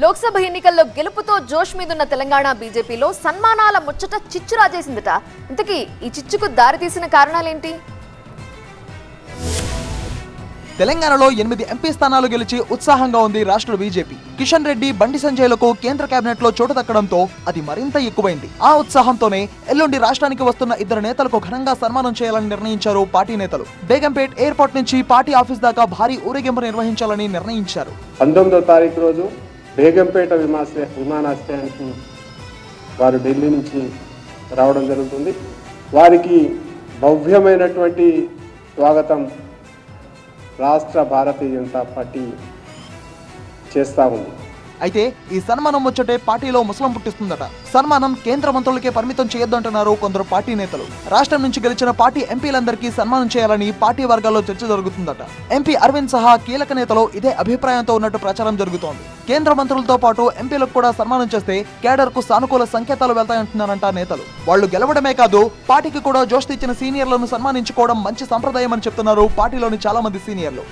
లోక్సభ ఎన్నికల్లో గెలుపుతో జోష్ మీదున్న తెలంగాణ బీజేపీలో సన్మానాల ముచ్చట చిచ్చు రాజేసిందట. ఇంతకీ ఈ చిచ్చుకు దారితీసిన కారణాలేంటి? తెలంగాణలో 8 ఎంపీ స్థానాలు గెలిచి ఉత్సాహంగా ఉంది రాష్ట్ర బీజేపీ. కిషన్ రెడ్డి, బండి సంజయ్లకు కేంద్ర కేబినెట్ లో చోటు దక్కడంతో అది మరింత ఎక్కువైంది. ఆ ఉత్సాహంతోనే ఎల్లుండి రాష్ట్రానికి వస్తున్న 2 నేతలకు ఘనంగా సన్మానం చేయాలని నిర్ణయించారు పార్టీ నేతలు. బేగంపేట్ ఎయిర్పోర్ట్ నుంచి పార్టీ ఆఫీస్ దాకా భారీ ఊరేగింపు నిర్వహించాలని నిర్ణయించారు. 19వ తారీఖు రోజు బేగంపేట విమానాశ్రయానికి వారు ఢిల్లీ నుంచి రావడం జరుగుతుంది. వారికి భవ్యమైనటువంటి స్వాగతం రాష్ట్ర భారతీయ జనతా పార్టీ చేస్తా ఉంది. అయితే ఈ సన్మానం ముచ్చటే పార్టీలో ముసలం పుట్టిస్తుందట. సన్మానం కేంద్ర మంత్రులకే పరిమితం చేయొద్దంటున్నారు కొందరు పార్టీ నేతలు. రాష్ట్రం నుంచి గెలిచిన పార్టీ ఎంపీలందరికీ సన్మానం చేయాలని పార్టీ వర్గాల్లో చర్చ జరుగుతుందట. ఎంపీ అరవింద్ సహా కీలక నేతలు ఇదే అభిప్రాయంతో ఉన్నట్టు ప్రచారం జరుగుతోంది. కేంద్ర మంత్రులతో పాటు ఎంపీలకు కూడా సన్మానం చేస్తే కేడర్ కు సానుకూల సంకేతాలు వెళ్తాయంటున్నారంట నేతలు. వాళ్లు గెలవడమే కాదు, పార్టీకి కూడా జోష్ తెచ్చిన సీనియర్లను సన్మానించుకోవడం మంచి సంప్రదాయం అని చెప్తున్నారు పార్టీలోని చాలా మంది సీనియర్లు.